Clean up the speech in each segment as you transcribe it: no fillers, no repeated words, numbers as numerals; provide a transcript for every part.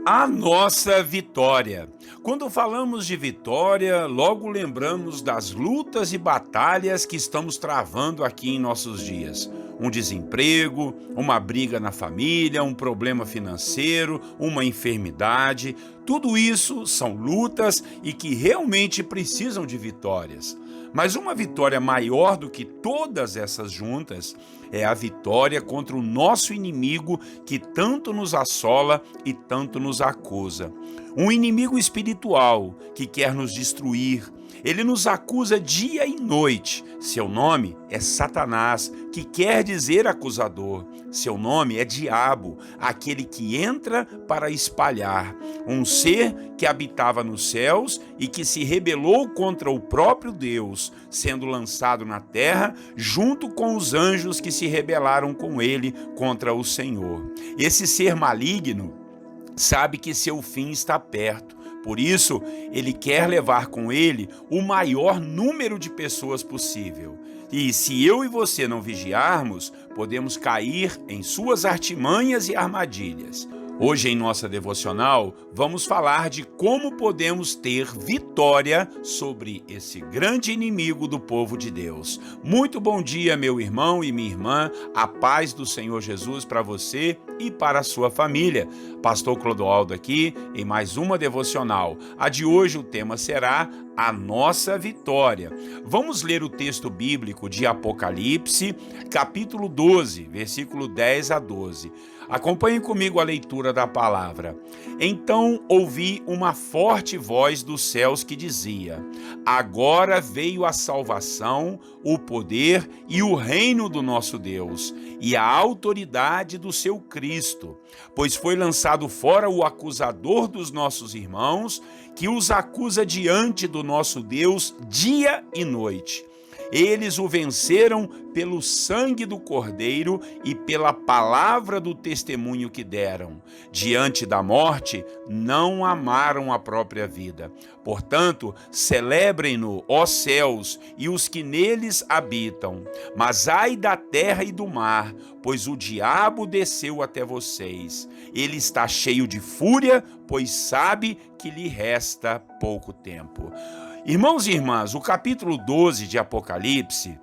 A nossa vitória. Quando falamos de vitória, logo lembramos das lutas e batalhas que estamos travando aqui em nossos dias. Um desemprego, uma briga na família, um problema financeiro, uma enfermidade. Tudo isso são lutas e que realmente precisam de vitórias. Mas uma vitória maior do que todas essas juntas é a vitória contra o nosso inimigo que tanto nos assola e tanto nos acusa. Um inimigo espiritual que quer nos destruir. Ele nos acusa dia e noite. Seu nome é Satanás, que quer dizer acusador. Seu nome é Diabo, aquele que entra para espalhar. Um ser que habitava nos céus e que se rebelou contra o próprio Deus, sendo lançado na terra junto com os anjos que se rebelaram com ele contra o Senhor. Esse ser maligno sabe que seu fim está perto. Por isso, ele quer levar com ele o maior número de pessoas possível. E se eu e você não vigiarmos, podemos cair em suas artimanhas e armadilhas. Hoje, em nossa devocional, vamos falar de como podemos ter vitória sobre esse grande inimigo do povo de Deus. Muito bom dia, meu irmão e minha irmã. A paz do Senhor Jesus para você e para a sua família. Pastor Clodoaldo aqui em mais uma devocional. A de hoje o tema será a nossa vitória. Vamos ler o texto bíblico de Apocalipse, capítulo 12, versículo 10 a 12. Acompanhe comigo a leitura da palavra. Então ouvi uma forte voz dos céus que dizia: agora veio a salvação, o poder e o reino do nosso Deus, e a autoridade do seu Cristo, pois foi lançado fora o acusador dos nossos irmãos, que os acusa diante do nosso Deus dia e noite. Eles o venceram pelo sangue do Cordeiro e pela palavra do testemunho que deram. Diante da morte, não amaram a própria vida. Portanto, celebrem-no, ó céus, e os que neles habitam. Mas ai da terra e do mar, pois o diabo desceu até vocês. Ele está cheio de fúria, pois sabe que lhe resta pouco tempo. Irmãos e irmãs, o capítulo 12 de Apocalipse,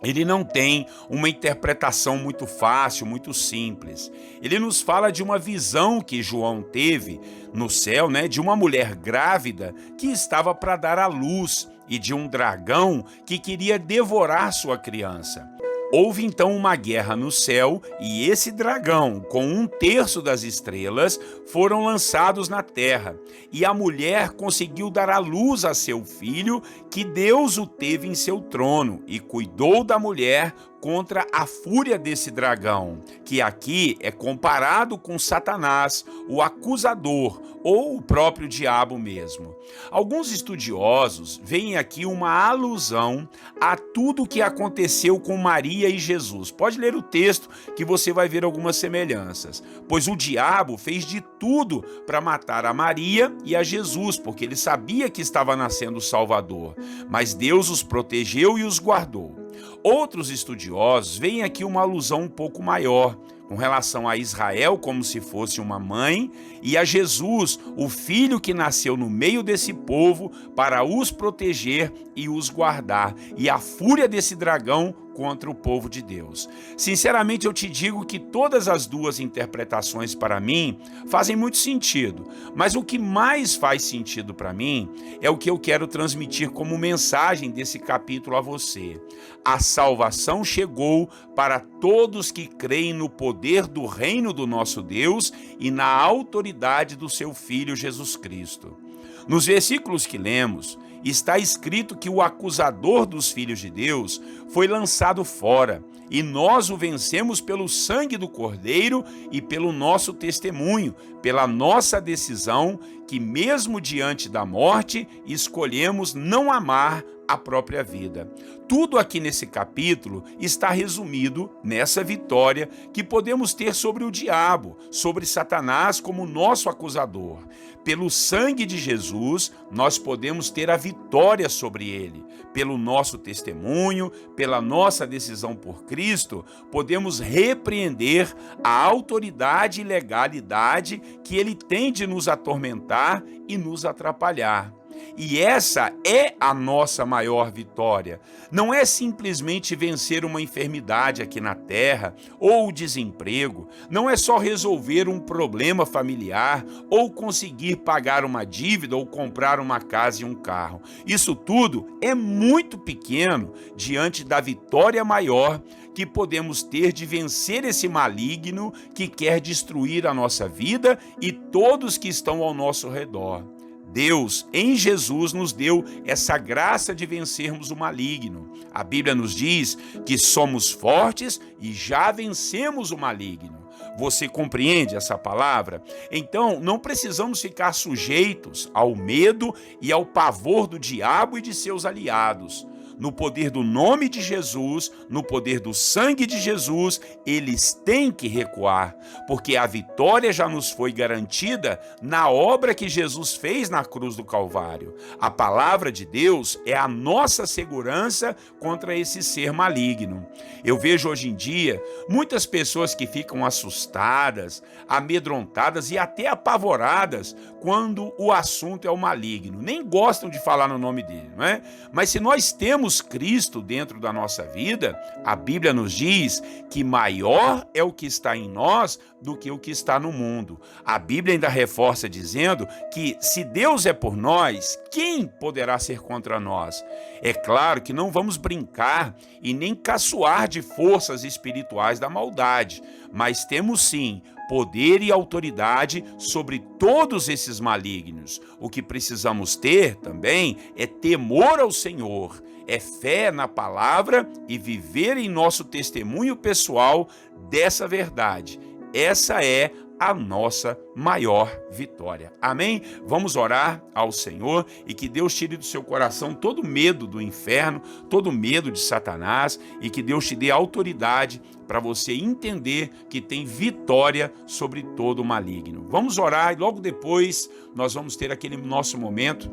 ele não tem uma interpretação muito fácil, muito simples. Ele nos fala de uma visão que João teve no céu, de uma mulher grávida que estava para dar à luz e de um dragão que queria devorar sua criança. Houve então uma guerra no céu e esse dragão, com 1/3 das estrelas, foram lançados na terra. E a mulher conseguiu dar à luz a seu filho, que Deus o teve em seu trono, e cuidou da mulher contra a fúria desse dragão, que aqui é comparado com Satanás, o acusador, ou o próprio diabo mesmo. Alguns estudiosos veem aqui uma alusão a tudo o que aconteceu com Maria e Jesus. Pode ler o texto que você vai ver algumas semelhanças. Pois o diabo fez de tudo para matar a Maria e a Jesus, porque ele sabia que estava nascendo o Salvador. Mas Deus os protegeu e os guardou. Outros estudiosos veem aqui uma alusão um pouco maior, com relação a Israel como se fosse uma mãe, e a Jesus, o filho que nasceu no meio desse povo para os proteger e os guardar, e a fúria desse dragão contra o povo de Deus. Sinceramente, eu te digo que todas as duas interpretações para mim fazem muito sentido, mas o que mais faz sentido para mim é o que eu quero transmitir como mensagem desse capítulo a você. A salvação chegou para todos que creem no poder do reino do nosso Deus e na autoridade do seu Filho Jesus Cristo. Nos versículos que lemos, está escrito que o acusador dos filhos de Deus foi lançado fora, e nós o vencemos pelo sangue do Cordeiro e pelo nosso testemunho, pela nossa decisão que, mesmo diante da morte, escolhemos não amar a própria vida. Tudo aqui nesse capítulo está resumido nessa vitória que podemos ter sobre o diabo, sobre Satanás como nosso acusador. Pelo sangue de Jesus, nós podemos ter a vitória sobre ele. Pelo nosso testemunho, pela nossa decisão por Cristo, podemos repreender a autoridade e legalidade que ele tem de nos atormentar e nos atrapalhar. E essa é a nossa maior vitória. Não é simplesmente vencer uma enfermidade aqui na terra ou o desemprego. Não é só resolver um problema familiar ou conseguir pagar uma dívida ou comprar uma casa e um carro. Isso tudo é muito pequeno diante da vitória maior que podemos ter de vencer esse maligno que quer destruir a nossa vida e todos que estão ao nosso redor. Deus, em Jesus, nos deu essa graça de vencermos o maligno. A Bíblia nos diz que somos fortes e já vencemos o maligno. Você compreende essa palavra? Então, não precisamos ficar sujeitos ao medo e ao pavor do diabo e de seus aliados. No poder do nome de Jesus, no poder do sangue de Jesus, eles têm que recuar, porque a vitória já nos foi garantida na obra que Jesus fez na cruz do Calvário. A palavra de Deus é a nossa segurança contra esse ser maligno. Eu vejo hoje em dia muitas pessoas que ficam assustadas, amedrontadas e até apavoradas quando o assunto é o maligno. Nem gostam de falar no nome dele, não é? Mas se nós temos Cristo dentro da nossa vida, a Bíblia nos diz que maior é o que está em nós do que o que está no mundo. A Bíblia ainda reforça dizendo que se Deus é por nós, quem poderá ser contra nós? É claro que não vamos brincar e nem caçoar de forças espirituais da maldade, mas temos sim poder e autoridade sobre todos esses malignos. O que precisamos ter também é temor ao Senhor, é fé na palavra e viver em nosso testemunho pessoal dessa verdade. Essa é a nossa maior vitória. Amém? Vamos orar ao Senhor e que Deus tire do seu coração todo medo do inferno, todo medo de Satanás e que Deus te dê autoridade para você entender que tem vitória sobre todo o maligno. Vamos orar e logo depois nós vamos ter aquele nosso momento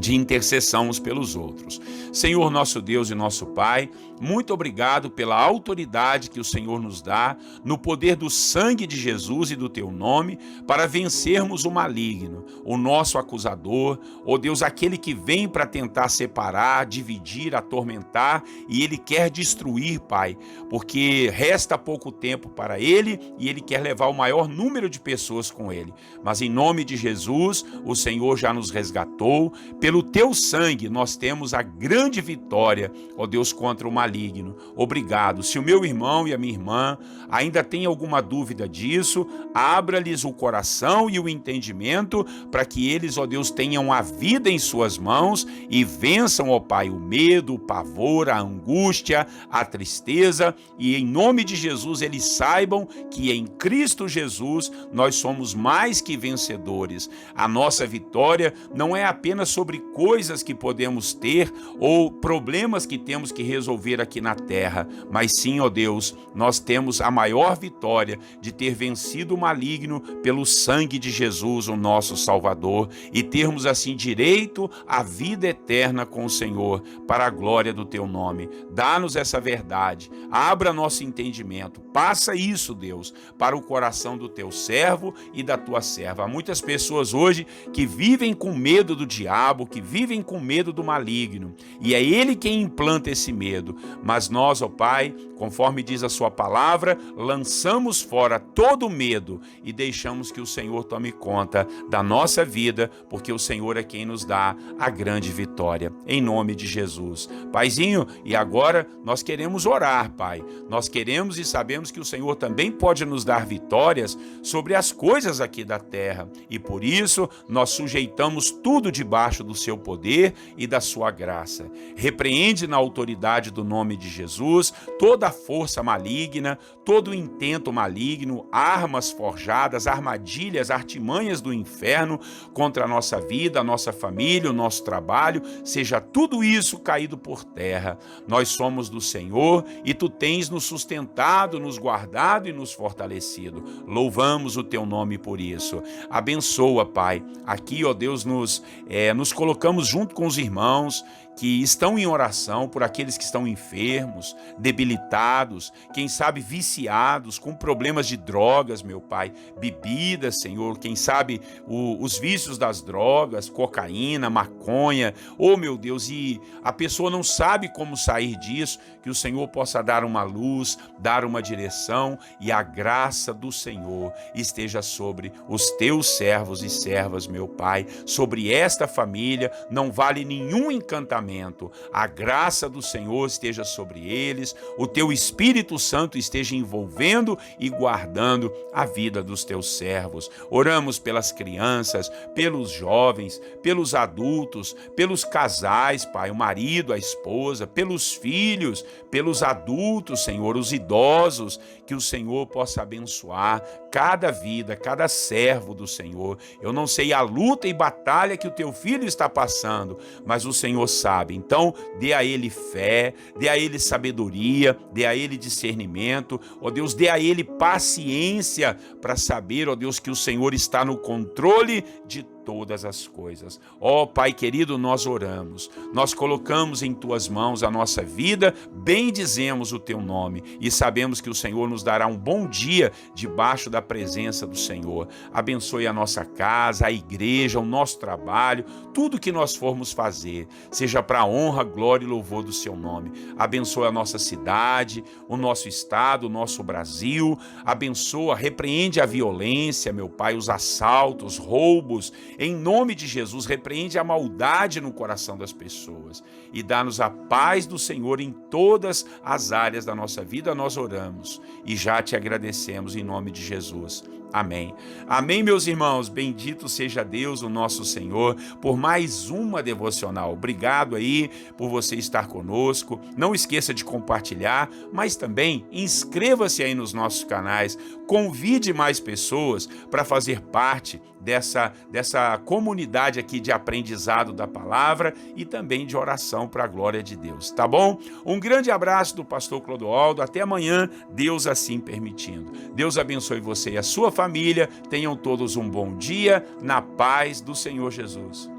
de intercessão uns pelos outros. Senhor, nosso Deus e nosso Pai, muito obrigado pela autoridade que o Senhor nos dá, no poder do sangue de Jesus e do Teu nome, para vencermos o maligno, o nosso acusador, ó Deus, aquele que vem para tentar separar, dividir, atormentar, e ele quer destruir, Pai, porque resta pouco tempo para ele e ele quer levar o maior número de pessoas com ele. Mas em nome de Jesus, o Senhor já nos resgatou. Pelo Teu sangue nós temos a grande vitória, ó Deus, contra o maligno. Obrigado. Se o meu irmão e a minha irmã ainda têm alguma dúvida disso, abra-lhes o coração e o entendimento para que eles, ó Deus, tenham a vida em suas mãos e vençam, ó Pai, o medo, o pavor, a angústia, a tristeza, e em nome de Jesus eles saibam que em Cristo Jesus nós somos mais que vencedores. A nossa vitória não é apenas sobre coisas que podemos ter ou problemas que temos que resolver aqui na terra, mas sim, ó Deus, nós temos a maior vitória de ter vencido o maligno pelo sangue de Jesus, o nosso Salvador, e termos assim direito à vida eterna com o Senhor, para a glória do Teu nome. Dá-nos essa verdade, abra nosso entendimento, passa isso, Deus, para o coração do Teu servo e da Tua serva. Há muitas pessoas hoje que vivem com medo do diabo, que vivem com medo do maligno, e é ele quem implanta esse medo, mas nós, ó Pai, conforme diz a Sua palavra, lançamos fora todo o medo e deixamos que o Senhor tome conta da nossa vida, porque o Senhor é quem nos dá a grande vitória, em nome de Jesus. Paizinho, e agora nós queremos orar, Pai, nós queremos e sabemos que o Senhor também pode nos dar vitórias sobre as coisas aqui da terra, e por isso nós sujeitamos tudo debaixo do do seu poder e da sua graça. Repreende na autoridade do nome de Jesus toda a força maligna, todo o intento maligno, armas forjadas, armadilhas, artimanhas do inferno contra a nossa vida, a nossa família, o nosso trabalho, seja tudo isso caído por terra. Nós somos do Senhor e tu tens nos sustentado, nos guardado e nos fortalecido. Louvamos o teu nome por isso. Abençoa, Pai. Aqui, ó Deus, nos colocamos junto com os irmãos que estão em oração por aqueles que estão enfermos, debilitados, quem sabe viciados, com problemas de drogas, meu Pai, bebidas, Senhor, quem sabe os vícios das drogas, cocaína, maconha, oh meu Deus, e a pessoa não sabe como sair disso, que o Senhor possa dar uma luz, dar uma direção e a graça do Senhor esteja sobre os teus servos e servas, meu Pai, sobre esta família, não vale nenhum encantamento. A graça do Senhor esteja sobre eles, o teu Espírito Santo esteja envolvendo e guardando a vida dos teus servos. Oramos pelas crianças, pelos jovens, pelos adultos, pelos casais, Pai, o marido, a esposa, pelos filhos, pelos adultos, Senhor, os idosos, que o Senhor possa abençoar cada vida, cada servo do Senhor. Eu não sei a luta e batalha que o teu filho está passando, mas o Senhor sabe. Então, dê a ele fé, dê a ele sabedoria, dê a ele discernimento, ó Deus, dê a ele paciência para saber, ó Deus, que o Senhor está no controle de todas as coisas. Ó Pai querido, nós oramos, nós colocamos em tuas mãos a nossa vida, bendizemos o teu nome e sabemos que o Senhor nos dará um bom dia debaixo da presença do Senhor. Abençoe a nossa casa, a igreja, o nosso trabalho, tudo que nós formos fazer, seja para a honra, glória e louvor do seu nome. Abençoe a nossa cidade, o nosso estado, o nosso Brasil. Abençoa, repreende a violência, meu Pai, os assaltos, roubos. Em nome de Jesus, repreende a maldade no coração das pessoas e dá-nos a paz do Senhor em todas as áreas da nossa vida. Nós oramos e já te agradecemos em nome de Jesus. Amém. Amém, meus irmãos. Bendito seja Deus, o nosso Senhor, por mais uma devocional. Obrigado aí por você estar conosco. Não esqueça de compartilhar, mas também inscreva-se aí nos nossos canais. Convide mais pessoas para fazer parte dessa comunidade aqui de aprendizado da palavra e também de oração para a glória de Deus, tá bom? Um grande abraço do pastor Clodoaldo, até amanhã, Deus assim permitindo. Deus abençoe você e a sua família, tenham todos um bom dia, na paz do Senhor Jesus.